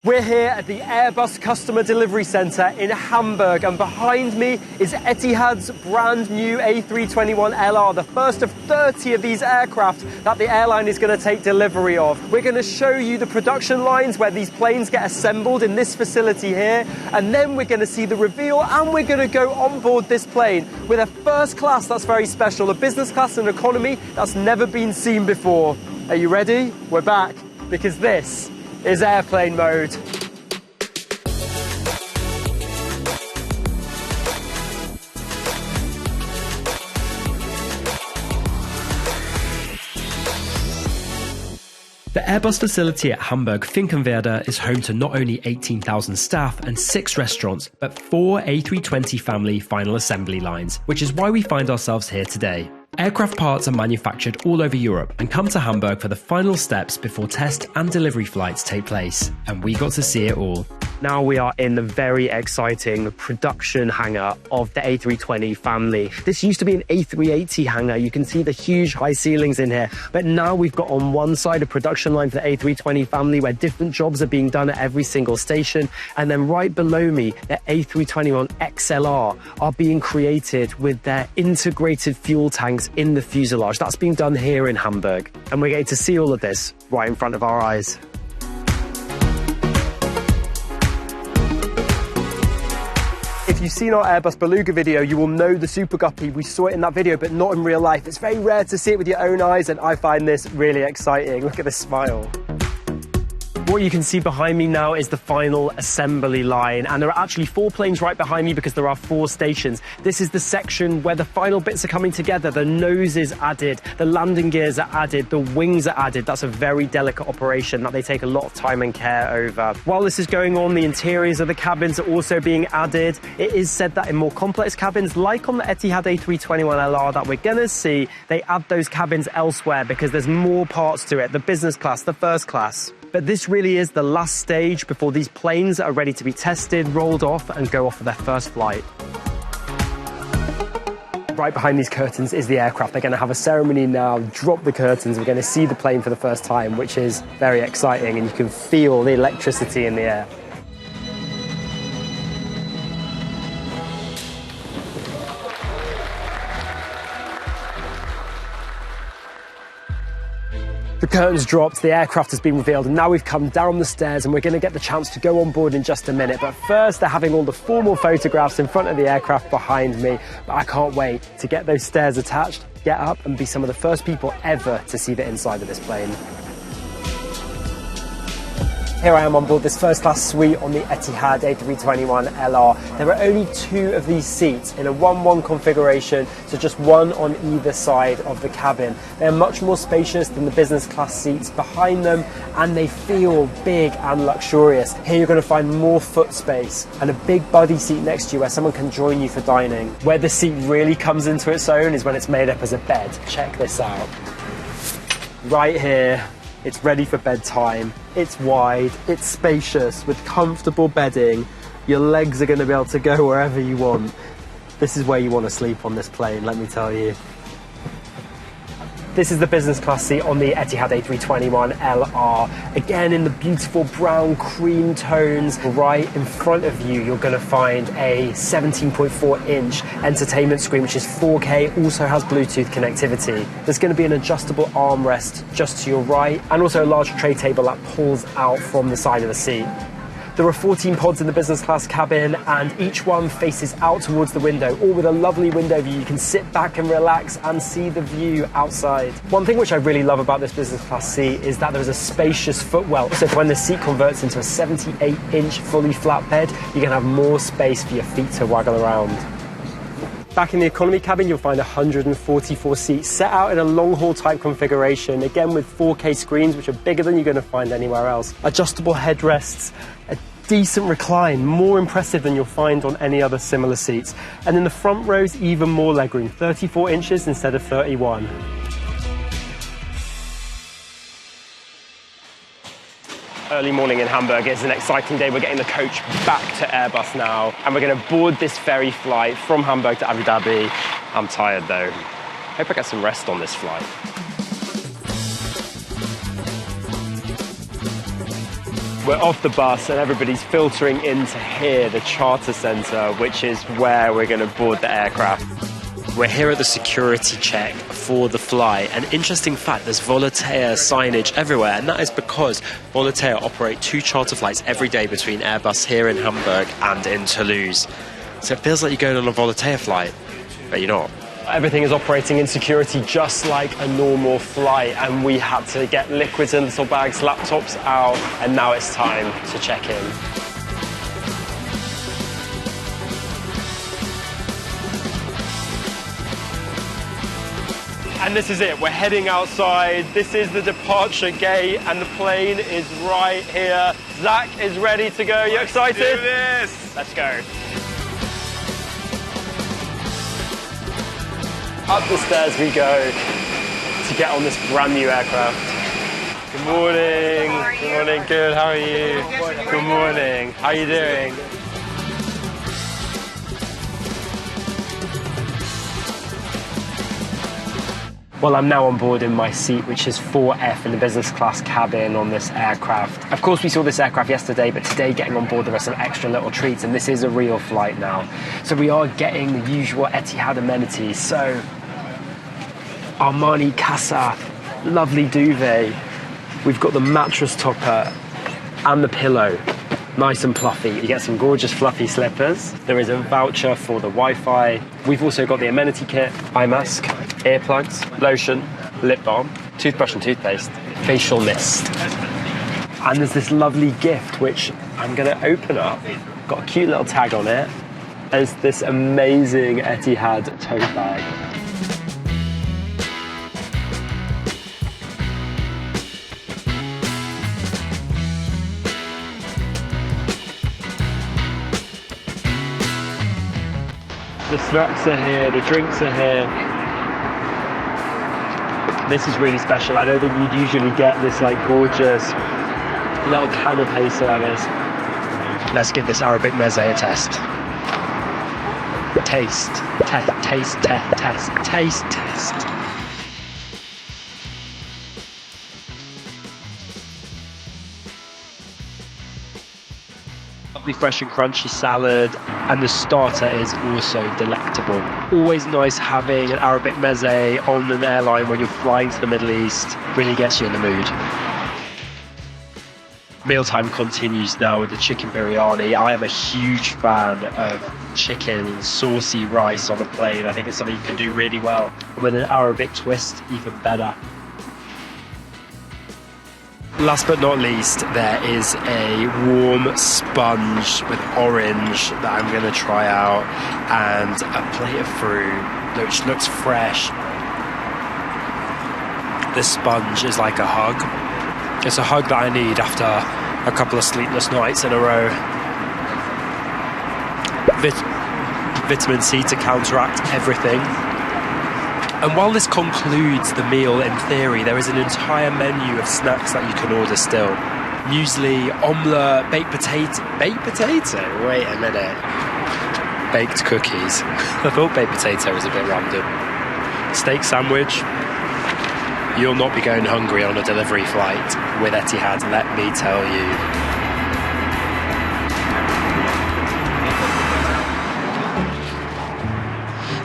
We're here at the Airbus Customer Delivery Centre in Hamburg, and behind me is Etihad's brand new A321LR, the first of 30 of these aircraft that the airline is going to take delivery of. We're going to show you the production lines where these planes get assembled in this facility here, and then we're going to see the reveal, and we're going to go on board this plane with a first class that's very special, a business class and economy that's never been seen before. Are you ready? We're back, because this is airplane mode. The Airbus facility at Hamburg Finkenwerder is home to not only 18,000 staff and 6 restaurants, but 4 A320 family final assembly lines, which is why we find ourselves here today. Aircraft parts are manufactured all over Europe and come to Hamburg for the final steps before test and delivery flights take place, and we got to see it all. Now we are in the very exciting production hangar of the A320 family. This used to be an A380 hangar. You can see the huge high ceilings in here, but now we've got on one side a production line for the A320 family where different jobs are being done at every single station, and then right below me, the A321XLR are being created with their integrated fuel tanks in the fuselage. That's being done here in Hamburg, and we're getting to see all of this right in front of our eyes. If you've seen our Airbus Beluga video, you will know the Super Guppy. We saw it in that video, but not in real life. It's very rare to see it with your own eyes, and I find this really exciting. Look at this smile. What you can see behind me now is the final assembly line, and there are actually 4 planes right behind me because there are 4 stations. This is the section where the final bits are coming together. The nose is added, the landing gears are added, the wings are added. That's a very delicate operation that they take a lot of time and care over. While this is going on, the interiors of the cabins are also being added. It is said that in more complex cabins, like on the Etihad A321LR that we're gonna see, they add those cabins elsewhere because there's more parts to it, the business class, the first class. But this really is the last stage before these planes are ready to be tested, rolled off, and go off for their first flight. Right behind these curtains is the aircraft. They're going to have a ceremony now, drop the curtains. We're going to see the plane for the first time, which is very exciting, and you can feel the electricity in the air. The curtains dropped, the aircraft has been revealed, and now we've come down the stairs and we're going to get the chance to go on board in just a minute. But first, they're having all the formal photographs in front of the aircraft behind me. But I can't wait to get those stairs attached, get up and be some of the first people ever to see the inside of this plane. Here I am on board this first class suite on the Etihad A321LR. There are only 2 of these seats in a 1-1 configuration, so just 1 on either side of the cabin. They're much more spacious than the business class seats behind them, and they feel big and luxurious. Here you're going to find more foot space and a big buddy seat next to you where someone can join you for dining. Where the seat really comes into its own is when it's made up as a bed. Check this out. Right here. It's ready for bedtime, it's wide, it's spacious, with comfortable bedding. Your legs are going to be able to go wherever you want. This is where you want to sleep on this plane, let me tell you. This is the business class seat on the Etihad A321LR. Again, in the beautiful brown cream tones. Right in front of you, you're going to find a 17.4-inch entertainment screen, which is 4K, also has Bluetooth connectivity. There's going to be an adjustable armrest just to your right, and also a large tray table that pulls out from the side of the seat. There are 14 pods in the business class cabin, and each one faces out towards the window, all with a lovely window view. You can sit back and relax and see the view outside. One thing which I really love about this business class seat is that there is a spacious footwell. So when the seat converts into a 78-inch fully flat bed, you can have more space for your feet to waggle around. Back in the economy cabin, you'll find 144 seats set out in a long-haul type configuration, again with 4K screens, which are bigger than you're going to find anywhere else. Adjustable headrests, a decent recline, more impressive than you'll find on any other similar seats. And in the front rows, even more legroom, 34 inches instead of 31. Early morning in Hamburg is an exciting day. We're getting the coach back to Airbus now, and we're going to board this ferry flight from Hamburg to Abu Dhabi. I'm tired though. Hope I get some rest on this flight. We're off the bus and everybody's filtering into here, the charter centre, which is where we're going to board the aircraft. We're here at the security check for the flight. An interesting fact, there's Volotea signage everywhere, and that is because Volotea operate 2 charter flights every day between Airbus here in Hamburg and in Toulouse. So it feels like you're going on a Volotea flight, but you're not. Everything is operating in security just like a normal flight, and we had to get liquids in little bags, laptops out, and now it's time to check in. And this is it, we're heading outside. This is the departure gate and the plane is right here. Zach is ready to go. You excited? Let's do this! Let's go. Up the stairs we go to get on this brand new aircraft. Good morning. Good morning, good. How are you? Good morning. How are you doing? Well, I'm now on board in my seat, which is 4F in the business class cabin on this aircraft. Of course, we saw this aircraft yesterday, but today getting on board there are some extra little treats, and this is a real flight now. So we are getting the usual Etihad amenities. So Armani Casa, lovely duvet. We've got the mattress topper and the pillow. Nice and fluffy. You get some gorgeous fluffy slippers. There is a voucher for the Wi-Fi. We've also got the amenity kit, eye mask, earplugs, lotion, lip balm, toothbrush and toothpaste, facial mist. And there's this lovely gift which I'm gonna open up. Got a cute little tag on it. It's this amazing Etihad tote bag. The snacks are here, the drinks are here. This is really special. I don't think you'd usually get this like gorgeous little canapé service. Let's give this Arabic meze a test. Taste, test. Lovely fresh and crunchy salad, and the starter is also delectable. Always nice having an Arabic meze on an airline when you're flying to the Middle East. Really gets you in the mood. Mealtime continues now with the chicken biryani. I am a huge fan of chicken and saucy rice on a plane. I think it's something you can do really well. With an Arabic twist, even better. Last but not least, there is a warm sponge with orange that I'm going to try out, and a plate of fruit which looks fresh. This sponge is like a hug. It's a hug that I need after a couple of sleepless nights in a row. Vitamin C to counteract everything. And while this concludes the meal in theory, there is an entire menu of snacks that you can order still. Muesli, omelette, baked potato. Baked potato? Wait a minute. Baked cookies. I thought baked potato was a bit random. Steak sandwich. You'll not be going hungry on a delivery flight with Etihad, let me tell you.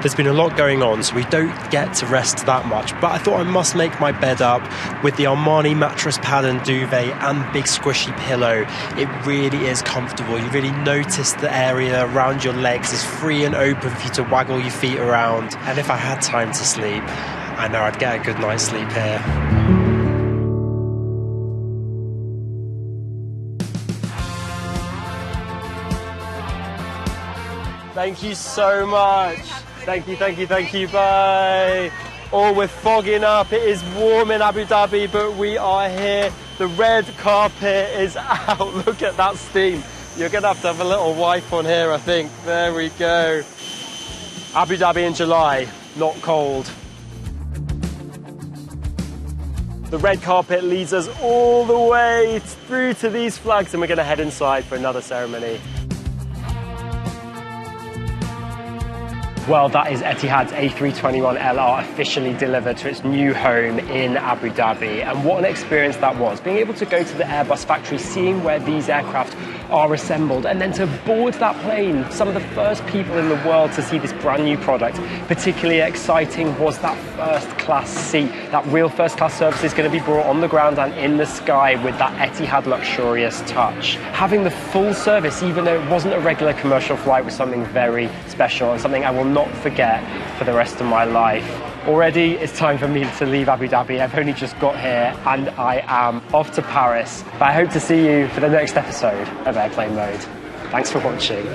There's been a lot going on, so we don't get to rest that much, but I thought I must make my bed up with the Armani mattress pad and duvet and big squishy pillow. It really is comfortable. You really notice the area around your legs is free and open for you to waggle your feet around. And if I had time to sleep, I know I'd get a good night's sleep here. Thank you so much. Thank you, bye. Oh, we're fogging up. It is warm in Abu Dhabi, but we are here. The red carpet is out. Look at that steam. You're going to have a little wipe on here, I think. There we go. Abu Dhabi in July, not cold. The red carpet leads us all the way through to these flags, and we're going to head inside for another ceremony. Well, that is Etihad's A321LR officially delivered to its new home in Abu Dhabi. And what an experience that was. Being able to go to the Airbus factory, seeing where these aircraft are assembled, and then to board that plane. Some of the first people in the world to see this brand new product. Particularly exciting was that first class seat. That real first class service is going to be brought on the ground and in the sky with that Etihad luxurious touch. Having the full service, even though it wasn't a regular commercial flight, was something very special and something I will not forget for the rest of my life. Already, it's time for me to leave Abu Dhabi. I've only just got here and I am off to Paris. But I hope to see you for the next episode of Airplane Mode. Thanks for watching.